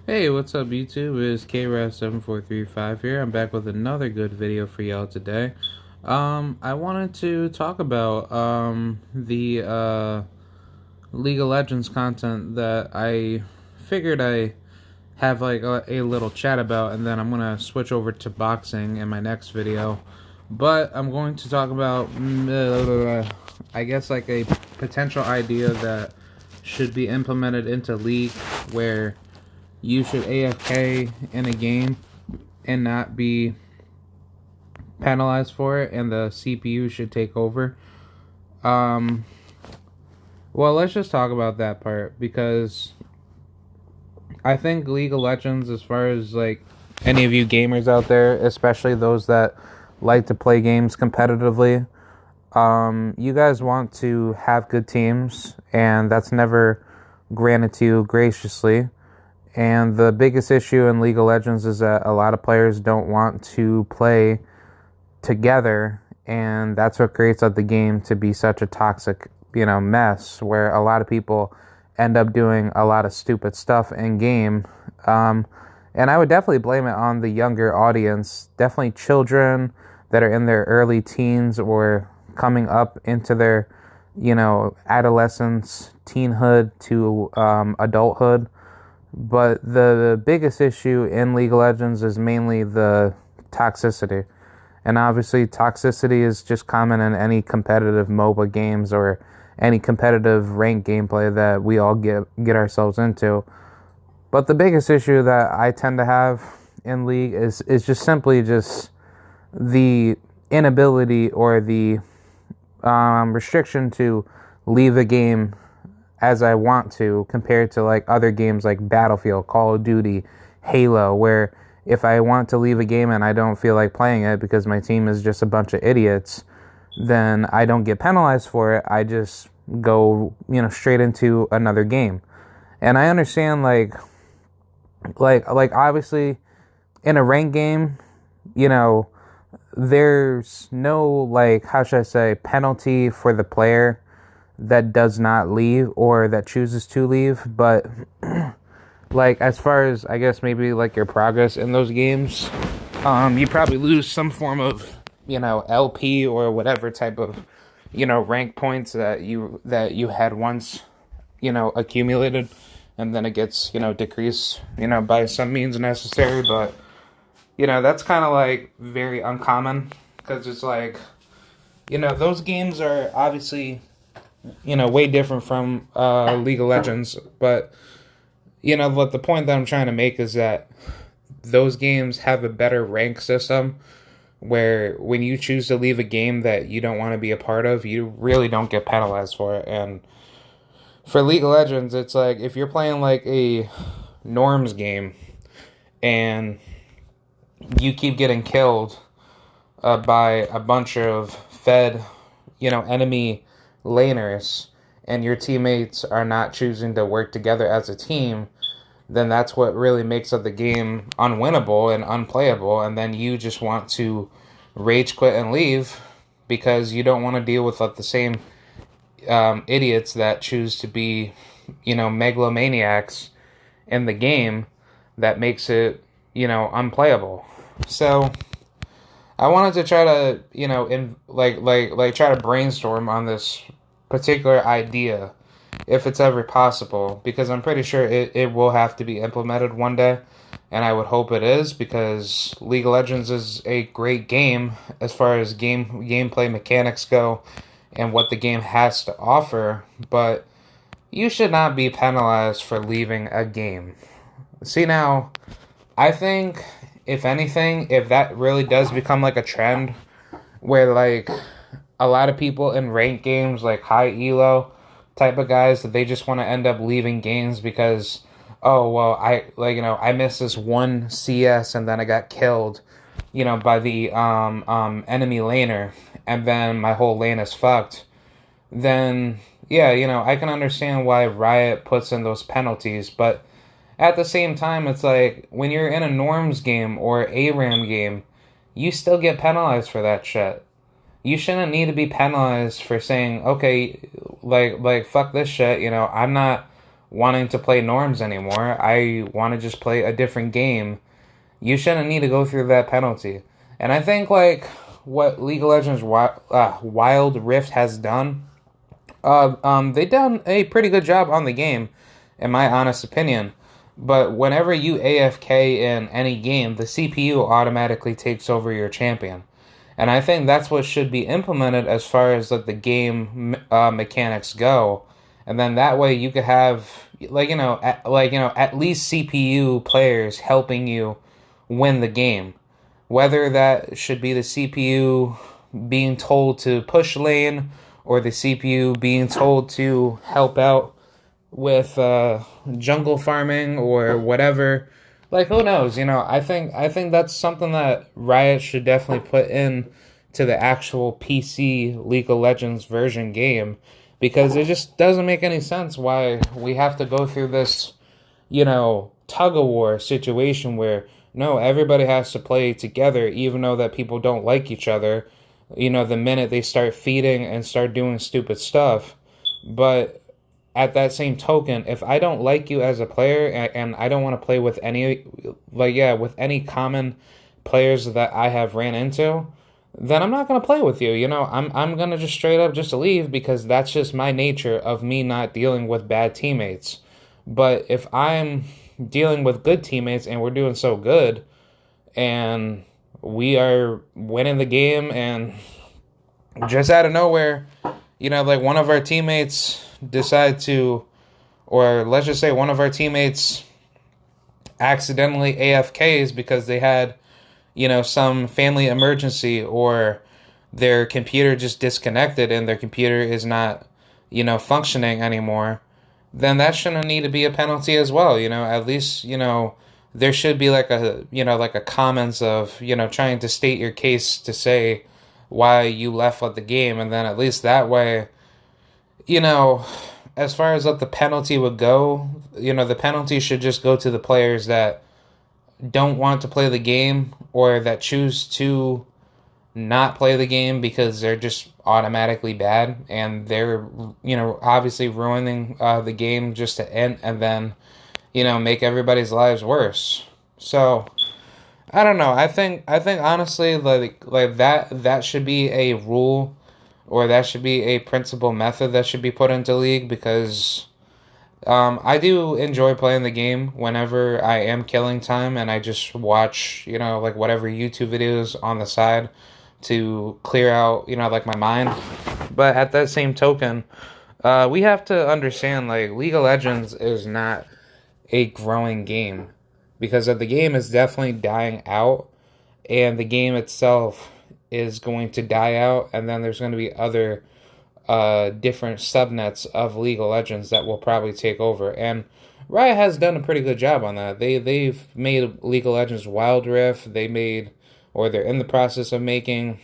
Hey, what's up YouTube? It's KRAF7435 here. I'm back with another good video for y'all today. I wanted to talk about the League of Legends content that I figured I have like a little chat about, and then I'm gonna switch over to boxing in my next video. But I'm going to talk about I guess like a potential idea that should be implemented into League where you should AFK in a game and not be penalized for it, and the CPU should take over. Um, well, let's just talk about that part because I think League of Legends, as far as like any of you gamers out there, especially those that like to play games competitively, you guys want to have good teams, and that's never granted to you graciously. And the biggest issue in League of Legends is that a lot of players don't want to play together, and that's what creates the game to be such a toxic, mess where a lot of people end up doing a lot of stupid stuff in game. And I would definitely blame it on the younger audience, definitely children that are in their early teens or coming up into their, adolescence, teenhood to adulthood. But the biggest issue in League of Legends is mainly the toxicity. And obviously, toxicity is just common in any competitive MOBA games or any competitive ranked gameplay that we all get ourselves into. But the biggest issue that I tend to have in League is just simply just the inability or the restriction to leave a game as I want to, compared to like other games like Battlefield, Call of Duty, Halo, where if I want to leave a game and I don't feel like playing it because my team is just a bunch of idiots, then I don't get penalized for it. I just go, straight into another game. And I understand like obviously in a ranked game, there's no, like, how should I say, penalty for the player that does not leave or that chooses to leave. But like, as far as I guess maybe like your progress in those games, you probably lose some form of, LP or whatever type of, rank points that you had once, accumulated, and then it gets, decreased, by some means necessary. But that's kind of like very uncommon, because it's like, those games are obviously, way different from League of Legends. But what the point that I'm trying to make is that those games have a better rank system, where when you choose to leave a game that you don't want to be a part of, you really don't get penalized for it. And for League of Legends, it's like if you're playing like a norms game and you keep getting killed by a bunch of fed, enemy laners, and your teammates are not choosing to work together as a team, then that's what really makes the game unwinnable and unplayable. And then you just want to rage quit and leave because you don't want to deal with the same idiots that choose to be, megalomaniacs in the game, that makes it, unplayable. So I wanted to try to, try to brainstorm on this particular idea, if it's ever possible, because I'm pretty sure it will have to be implemented one day, and I would hope it is, because League of Legends is a great game as far as gameplay mechanics go and what the game has to offer, but you should not be penalized for leaving a game. See, now, I think, if anything, if that really does become like a trend where like a lot of people in ranked games, like high elo type of guys, that they just want to end up leaving games because, oh well, I missed this one CS and then I got killed, by the enemy laner, and then my whole lane is fucked. Then yeah, I can understand why Riot puts in those penalties, but at the same time, it's like when you're in a norms game or ARAM game, you still get penalized for that shit. You shouldn't need to be penalized for saying, okay, like fuck this shit, I'm not wanting to play norms anymore. I want to just play a different game. You shouldn't need to go through that penalty. And I think like what League of Legends Wild Rift has done, they done a pretty good job on the game, in my honest opinion. But whenever you AFK in any game, the CPU automatically takes over your champion. And I think that's what should be implemented as far as like the game mechanics go. And then that way you could have at least CPU players helping you win the game. Whether that should be the CPU being told to push lane or the CPU being told to help out with jungle farming or whatever. Like who knows? I think that's something that Riot should definitely put in to the actual PC League of Legends version game because it just doesn't make any sense why we have to go through this, tug of war situation where no, everybody has to play together even though that people don't like each other, the minute they start feeding and start doing stupid stuff. But at that same token, if I don't like you as a player and I don't want to play with with any common players that I have ran into, then I'm not going to play with you. I'm going to just straight up just leave because that's just my nature of me not dealing with bad teammates. But if I'm dealing with good teammates and we're doing so good and we are winning the game and just out of nowhere, one of our teammates decide to, or let's just say one of our teammates accidentally AFKs because they had, some family emergency or their computer just disconnected and their computer is not, functioning anymore, then that shouldn't need to be a penalty as well. At least, there should be like a comments of, trying to state your case to say why you left the game. And then at least that way, as far as what the penalty would go, the penalty should just go to the players that don't want to play the game or that choose to not play the game because they're just automatically bad and they're, obviously ruining the game just to end and then, make everybody's lives worse. So, I don't know. I think honestly, like that should be a rule or that should be a principal method that should be put into League because I do enjoy playing the game whenever I am killing time and I just watch, whatever YouTube videos on the side to clear out, my mind. But at that same token, we have to understand, League of Legends is not a growing game because the game is definitely dying out and the game itself is going to die out and then there's going to be other different subnets of League of Legends that will probably take over. And Riot has done a pretty good job on that. They've made League of Legends Wild Rift. They're in the process of making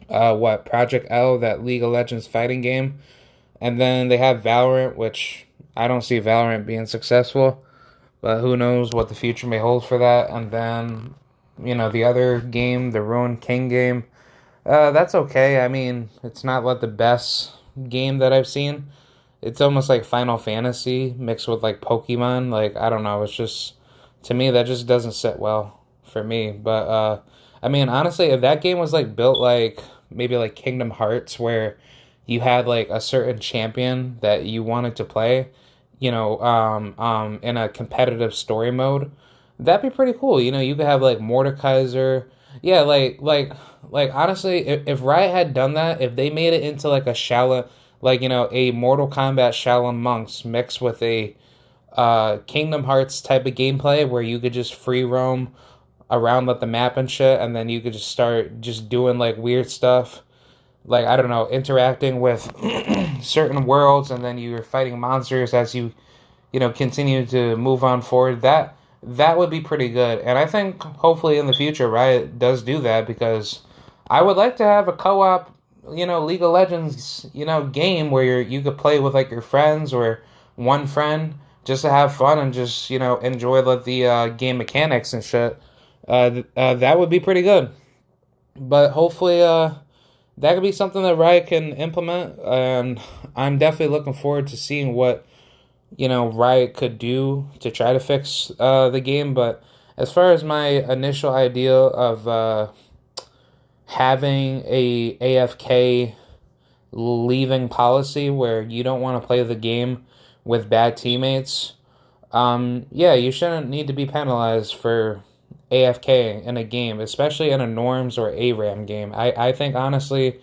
Project L, that League of Legends fighting game. And then they have Valorant, which I don't see Valorant being successful, but who knows what the future may hold for that. And then, the other game, the Ruined King game, that's okay. I mean, it's not the best game that I've seen. It's almost like Final Fantasy mixed with Pokemon. I don't know. It's just, to me, that just doesn't sit well for me. But, I mean, honestly, if that game was built maybe Kingdom Hearts where you had a certain champion that you wanted to play, in a competitive story mode, that'd be pretty cool. You could have Mordekaiser. Yeah, honestly, if Riot had done that, if they made it into a Shaolin, a Mortal Kombat Shaolin Monks mixed with a Kingdom Hearts type of gameplay where you could just free roam around the map and shit, and then you could just start just doing weird stuff, I don't know, interacting with certain worlds, and then you're fighting monsters as you continue to move on forward. That would be pretty good. And I think hopefully in the future Riot does do that because I would like to have a co-op, League of Legends, game where you could play with your friends or one friend just to have fun and just, enjoy the game mechanics and shit. That would be pretty good. But hopefully that could be something that Riot can implement, and I'm definitely looking forward to seeing what Riot could do to try to fix the game. But as far as my initial idea of having a AFK leaving policy where you don't want to play the game with bad teammates, yeah, you shouldn't need to be penalized for AFK in a game, especially in a Norms or ARAM game. I think honestly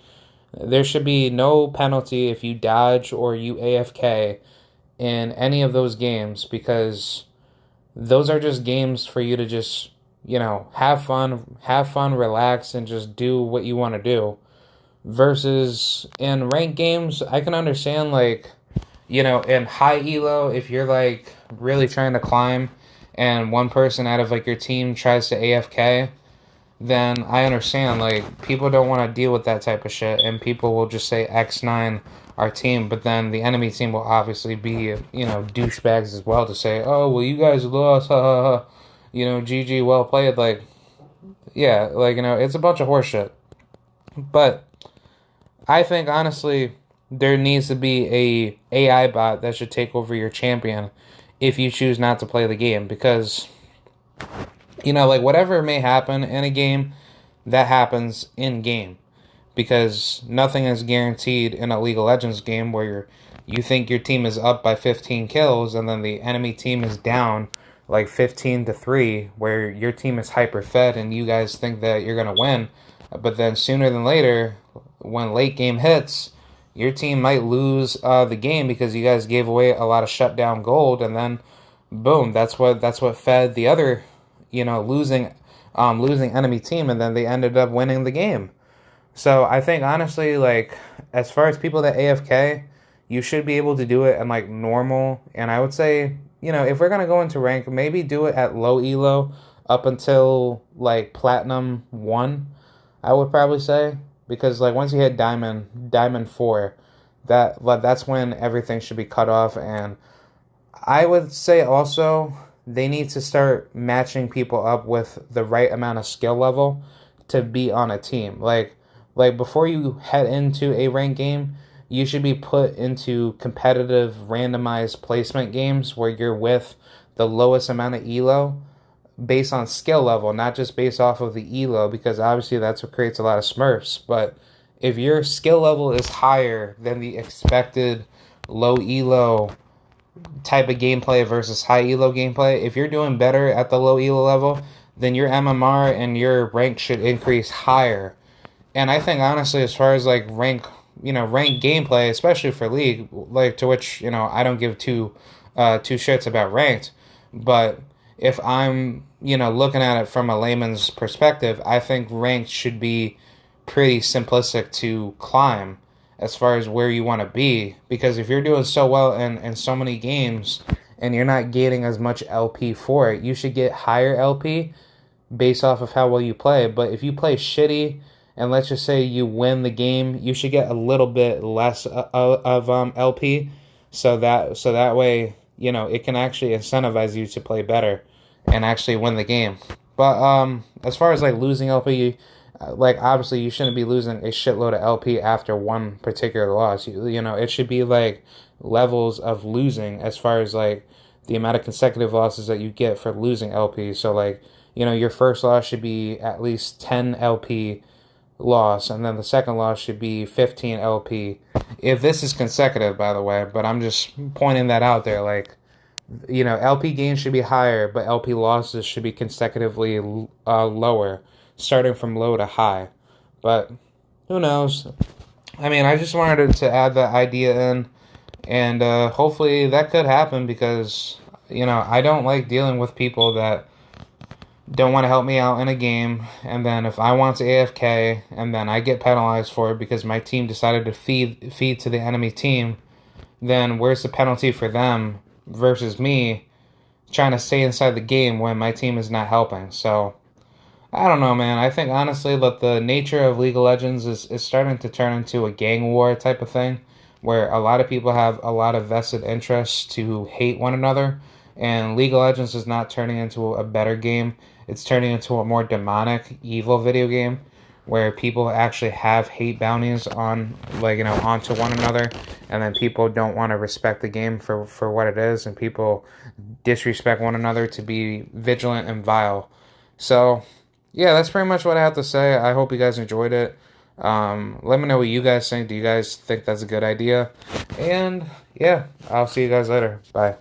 there should be no penalty if you dodge or you AFK in any of those games because those are just games for you to just, have fun, relax, and just do what you want to do. Versus in ranked games, I can understand, like, in high elo, if you're like really trying to climb and one person out of like your team tries to AFK, then I understand. Like, people don't want to deal with that type of shit, and people will just say X9 our team, but then the enemy team will obviously be, douchebags as well to say, oh, well, you guys lost, ha ha ha, GG, well played. Like, yeah, like, it's a bunch of horseshit. But I think, honestly, there needs to be a AI bot that should take over your champion if you choose not to play the game because like whatever may happen in a game, that happens in game because nothing is guaranteed in a League of Legends game where you think your team is up by 15 kills and then the enemy team is down like 15-3 where your team is hyper fed and you guys think that you're going to win, but then sooner than later when late game hits your team might lose the game because you guys gave away a lot of shutdown gold, and then boom, that's what fed the other, losing enemy team, and then they ended up winning the game. So I think honestly, like as far as people that AFK, you should be able to do it in like normal, and I would say, if we're gonna go into rank, maybe do it at low elo up until like platinum 1. I would probably say because like once you hit diamond 4, that's when everything should be cut off. And I would say also they need to start matching people up with the right amount of skill level to be on a team. Like before you head into a ranked game, you should be put into competitive randomized placement games where you're with the lowest amount of elo based on skill level, not just based off of the elo, because obviously that's what creates a lot of smurfs. But if your skill level is higher than the expected low elo type of gameplay versus high elo gameplay, if you're doing better at the low elo level, then your MMR and your rank should increase higher. And I think honestly, as far as like rank gameplay, especially for League, like to which I don't give two shits about ranked, but if I'm looking at it from a layman's perspective, I think ranked should be pretty simplistic to climb as far as where you want to be, because if you're doing so well in so many games and you're not getting as much LP for it, you should get higher LP based off of how well you play. But if you play shitty and let's just say you win the game, you should get a little bit less of LP, so that way it can actually incentivize you to play better and actually win the game. But as far as like losing LP, like obviously you shouldn't be losing a shitload of LP after one particular loss. It should be like levels of losing as far as like the amount of consecutive losses that you get for losing LP. So like your first loss should be at least 10 LP loss, and then the second loss should be 15 LP. If this is consecutive, by the way, but I'm just pointing that out there. Like, LP gains should be higher, but LP losses should be consecutively lower, starting from low to high. But who knows? I mean, I just wanted to add that idea in, and hopefully that could happen because, I don't like dealing with people that don't want to help me out in a game, and then if I want to AFK, and then I get penalized for it because my team decided to feed to the enemy team, then where's the penalty for them versus me trying to stay inside the game when my team is not helping? So, I don't know, man. I think honestly that the nature of League of Legends is starting to turn into a gang war type of thing, where a lot of people have a lot of vested interests to hate one another, and League of Legends is not turning into a better game. It's turning into a more demonic, evil video game where people actually have hate bounties on, like, onto one another, and then people don't want to respect the game for what it is, and people disrespect one another to be vigilant and vile. So yeah, that's pretty much what I have to say. I hope you guys enjoyed it. Let me know what you guys think. Do you guys think that's a good idea? And yeah, I'll see you guys later. Bye.